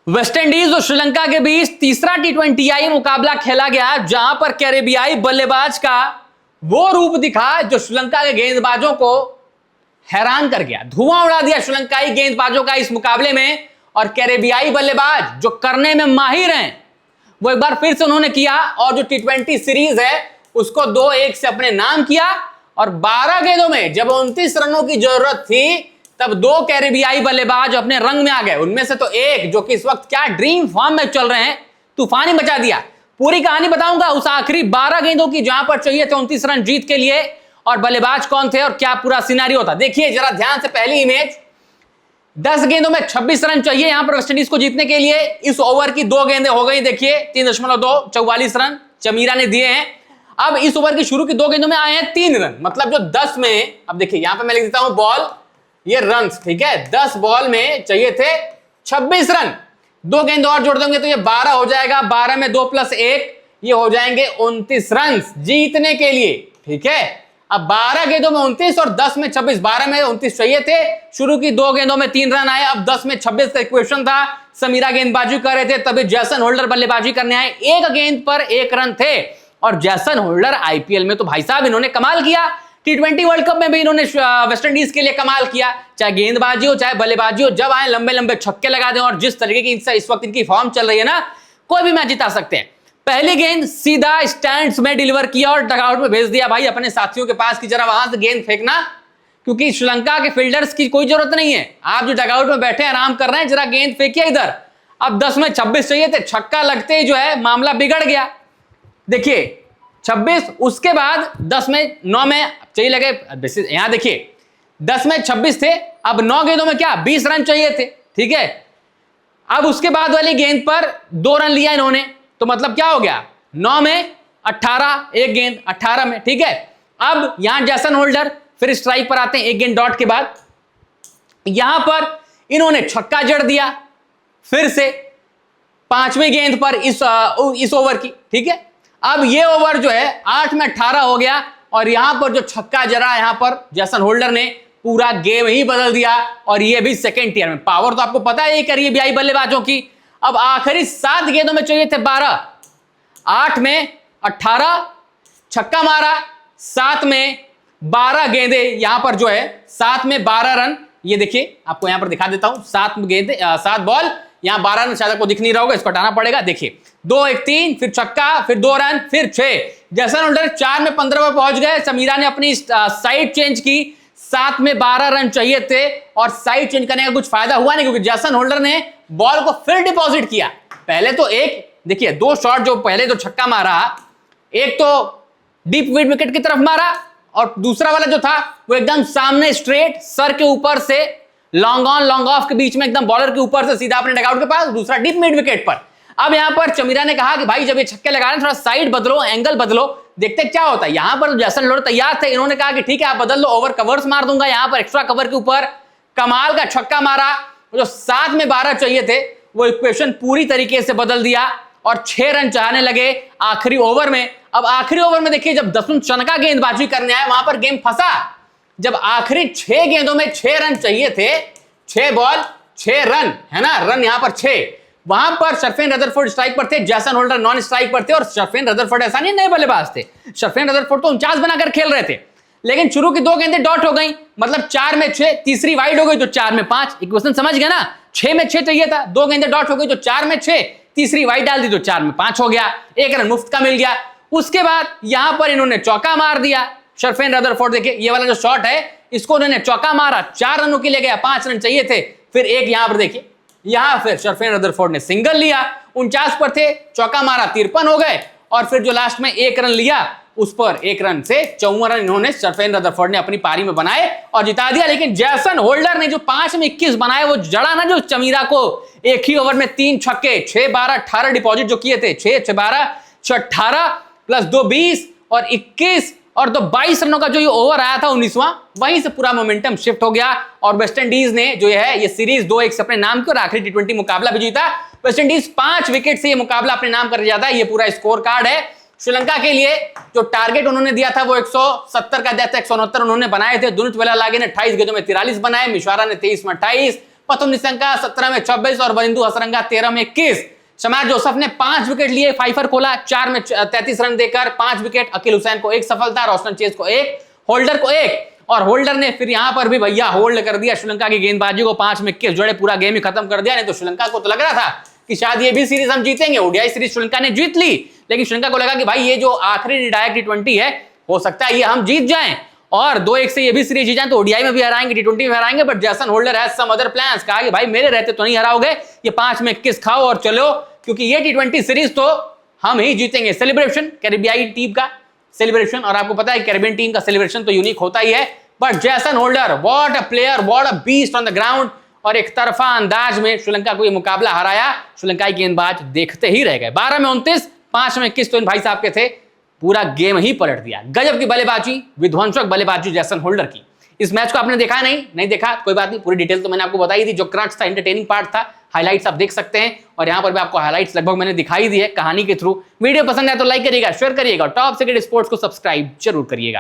West Indies और श्रीलंका के बीच तीसरा टी20 मुकाबला खेला गया, जहां पर कैरेबियाई बल्लेबाज का वो रूप दिखा जो श्रीलंका के गेंदबाजों को हैरान कर गया। धुआं उड़ा दिया श्रीलंकाई गेंदबाजों का इस मुकाबले में। और कैरेबियाई बल्लेबाज जो करने में माहिर हैं, वो एक बार फिर से उन्होंने किया और जो टी20 सीरीज है उसको 2-1 से अपने नाम किया। और 12 गेंदों में जब 29 रनों की जरूरत थी, तब 2 कैरेबियाई बल्लेबाज अपने रंग में आ गए। उनमें से तो एक जो कि इस वक्त क्या ड्रीम फॉर्म में चल रहे हैं, तूफान ही मचा दिया। पूरी कहानी बताऊंगा उस आखिरी 12 गेंदों की, जहां पर चाहिए थे 29 रन जीत के लिए, और बल्लेबाज कौन थे और क्या पूरा सिनारियो था। देखिए जरा ध्यान से पहली इमेज। 10 गेंदों में 26 रन चाहिए यहां पर वेस्टइंडीज को जीतने के लिए। इस ओवर की 2 गेंदें हो गई, देखिए 3.2 44 रन चमीरा ने दिए हैं। अब इस ओवर की शुरू की 2 गेंदों में आए हैं 3 रन, मतलब जो 10 में, अब देखिए यहां पर मैं लिख देता हूं बॉल, ये रन, ठीक है। 10 बॉल में चाहिए थे 26 रन। 2 गेंद और जोड़ देंगे तो ये 12 हो जाएगा। 12 में 2 + 1 ये हो जाएंगे 29 रन जीतने के लिए, ठीक है। अब 12 गेंदों में 29 और 10 में 26, 12 में 29 चाहिए थे। शुरू की 2 गेंदों में 3 रन आए। अब 10 में 26 का इक्वेशन था। समीरा गेंदबाजी कर रहे थे, तभी जैसन होल्डर बल्लेबाजी करने आए। 1 गेंद पर 1 रन थे। और जैसन होल्डर आईपीएल में तो भाई साहब इन्होंने कमाल किया। टी20 वर्ल्ड कप में भी इन्होंने वेस्टइंडीज के लिए कमाल किया, चाहे गेंदबाजी हो चाहे बल्लेबाजी हो। जब आए लंबे लंबे छक्के लगा दें, और जिस तरीके की इस वक्त इनकी फॉर्म चल रही है ना, कोई भी मैच जिता सकते हैं। पहली गेंद सीधा स्टैंड्स में डिलीवर किया और डगआउट में भेज दिया भाई अपने साथियों के पास कि जरा वहां से गेंद फेंकना, क्योंकि श्रीलंका के फील्डर्स की कोई जरूरत नहीं है। आप जो डगआउट में बैठे आराम कर रहे हैं, जरा गेंद फेंकिए इधर। अब 10 में 26 चाहिए थे, छक्का लगते ही जो है मामला बिगड़ गया। देखिए 26, उसके बाद 10 में 9 में चाहिए लगे, यहां देखिए 10 में 26 थे। अब 9 गेंदों में क्या 20 रन चाहिए थे, ठीक है। अब उसके बाद वाली गेंद पर 2 रन लिया इन्होंने, तो मतलब क्या हो गया 9 में 18, एक गेंद 18 में, ठीक है। अब यहां जैसन होल्डर फिर स्ट्राइक पर आते हैं 1 गेंद डॉट के बाद। यहां पर इन्होंने छक्का जड़ दिया फिर से 5वीं गेंद पर इस ओवर की, ठीक है। अब ये ओवर जो है 8 में 18 हो गया, और यहां पर जो छक्का जरा यहां पर जैसन होल्डर ने पूरा गेम ही बदल दिया। और ये भी सेकंड ईयर में, पावर तो आपको पता है ये कैरेबियाई बल्लेबाजों की। अब आखिरी 7 गेंदों में चाहिए थे 12, 8 में 18 छक्का मारा, 7 में 12 गेंदे, यहां पर जो है 7 में 12 रन। ये देखिए आपको यहां पर दिखा देता हूं, 7 गेंदे 7 बॉल, यहां 12 रन, शायद आपको दिख नहीं रहा होगा, इसको हटाना पड़ेगा। देखिए 2 1 3, फिर छक्का, फिर 2 रन, फिर 6। जैसन होल्डर 4 में 15 पर पहुंच गए। समीरा ने अपनी साइड चेंज की, 7 में 12 रन चाहिए थे, और साइड चेंज करने का कुछ फायदा हुआ नहीं, क्योंकि जैसन होल्डर ने बॉल को फिर डिपॉजिट किया। पहले तो एक देखिए 2 शॉट जो पहले तो छक्का मारा, एक तो डीप मिड विकेट की तरफ मारा, और दूसरा वाला जो था वो एकदम सामने स्ट्रेट सर के ऊपर से लॉन्ग ऑन लॉन्ग ऑफ के बीच में, एकदम बॉलर के ऊपर से सीधा अपने डगआउट के पास, दूसरा डीप मिड विकेट पर। अब यहां पर चमीरा ने कहा कि भाई जब ये छक्के लगा रहे हैं थोड़ा साइड बदलो, एंगल बदलो, देखते क्या होता है। यहां पर जैसन होल्डर तैयार थे, इन्होंने कहा कि ठीक है आप बदल लो, ओवर कवर्स मार दूंगा। यहां पर एक्स्ट्रा कवर के ऊपर कमाल का छक्का मारा। जो 7 में 12 चाहिए थे वो इक्वेशन पूरी तरीके से बदल दिया, और 6 रन चाहने लगे आखिरी ओवर में। अब आखिरी ओवर में देखिए जब दसुन चनका गेंदबाजी करने आए, वहां पर गेम फंसा। जब आखिरी 6 गेंदों में 6 रन चाहिए थे, 6 बॉल 6 रन, है ना, रन यहां पर 6। वहां पर शर्फेन रदरफोर्ड स्ट्राइक पर थे, जैसन होल्डर नॉन स्ट्राइक पर थे। और शर्फेन रदरफोर्ड ऐसा नहीं नए बल्लेबाज थे, शर्फेन रदरफोर्ड तो 49 बनाकर खेल रहे थे। लेकिन शुरू की 2 गेंदें डॉट हो गई, मतलब 4 में 6, तीसरी वाइड हो गई तो 4 में 5। इक्वेशन समझ गया ना, 6 में 6 चाहिए था, 2 गेंदें डॉट हो गई तो 4 में 6, तीसरी वाइड डाल दी तो 4 में 5 हो गया, 1 रन मुफ्त का मिल गया। उसके बाद यहां पर इन्होंने चौका मार दिया। शर्फेन रदरफोर्ड देखिए ये वाला जो शॉट है इसको उन्होंने चौका मारा, 4 रनों के लिए गया, 5 रन चाहिए थे। फिर एक यहां पर देखिए, यहां फिर शर्फेन रदरफोर्ड ने सिंगल लिया, 49 पर थे, चौका मारा, 53 हो गए। और फिर जो लास्ट में 1 रन लिया, उस पर 1 रन से 54 रन इन्होंने शर्फेन रदरफोर्ड ने अपनी पारी में बनाए और जिता दिया। लेकिन जैसन होल्डर ने जो 5 में 21 बनाए, वो जड़ा ना जो चमीरा को, एक ही ओवर में 3 छक्के, 6 12 18 डिपॉजिट जो किए थे, 6 6 12 6 18 प्लस 2 20 और 21 और तो 22 रनों का जो ये ओवर आया था 19वां, वहीं से पूरा मोमेंटम शिफ्ट हो गया। और वेस्टइंडीज ने जो है ये सीरीज 2-1 से अपने नाम की और आखिरी टी20 मुकाबला भी जीता। वेस्टइंडीज 5 विकेट से ये मुकाबला अपने नाम कर जाता है। ये पूरा स्कोर कार्ड है। श्रीलंका के लिए जो टारगेट उन्होंने दिया था वो 170 का दिया था, 169 उन्होंने बनाए थे। दुनित वेलालागे ने 28 गेंदों में 43 बनाए, मिश्वारा ने 23 में 28, प्रथम निशंका 17 में 24 और वरिंदु हसरंगा 13 में 21। शमार जोसेफ ने 5 विकेट लिए, फाइफर खोला, 4 में 33 रन देकर 5 विकेट। अकील हुसैन को 1 सफलता, रोशन चेज को 1, होल्डर को 1, और होल्डर ने फिर यहां पर भी भैया होल्ड कर दिया श्रीलंका की गेंदबाजी को। 5 में 21 जोड़े पूरा गेम ही खत्म कर दिया। नहीं तो श्रीलंका को तो लग रहा था कि शायद ये भी सीरीज हम जीतेंगे। ओडीआई सीरीज श्रीलंका ने जीत ली, लेकिन श्रीलंका को लगा कि भाई ये जो आखिरी निर्णायक टी20 है, हो सकता है ये हम जीत जाएं और 2-1 से ये भी सीरीज जीत जाएं, तो ओडीआई में भी हराएंगे, टी20 में हराएंगे। But Jason Holder has some other plans, कहा कि भाई मेरे रहते तो नहीं हराओगे, ये 5 में 21 खाओ और चलो, क्योंकि ये टी20 सीरीज तो हम ही जीतेंगे। सेलिब्रेशन, कैरिबियाई टीम का सेलिब्रेशन, और आपको पता है कैरिबियन टीम का सेलिब्रेशन तो यूनिक होता ही है। But Jason holder, what a player, what a beast on the ground, और एक तरफा अंदाज में श्रीलंका को ये मुकाबला हराया। श्रीलंकाई गेंदबाज देखते ही रह गए। 12 में 29, 5 में 21 तो इन भाई साहब के थे, पूरा गेम ही पलट दिया। गजब की बल्लेबाजी, विध्वंसक बल्लेबाजी जैसन होल्डर की। इस मैच को आपने देखा नहीं देखा, कोई बात नहीं, पूरी डिटेल तो मैंने आपको बताई दी। जो क्रक्स था, एंटरटेनिंग पार्ट था, हाइलाइट्स आप देख सकते हैं, और यहां पर भी आपको हाइलाइट्स लगभग मैंने दिखाई दी है कहानी के थ्रू। वीडियो पसंद है तो लाइक करिएगा, शेयर करिएगा, और टॉप सीक्रेट स्पोर्ट्स को सब्सक्राइब जरूर करिएगा।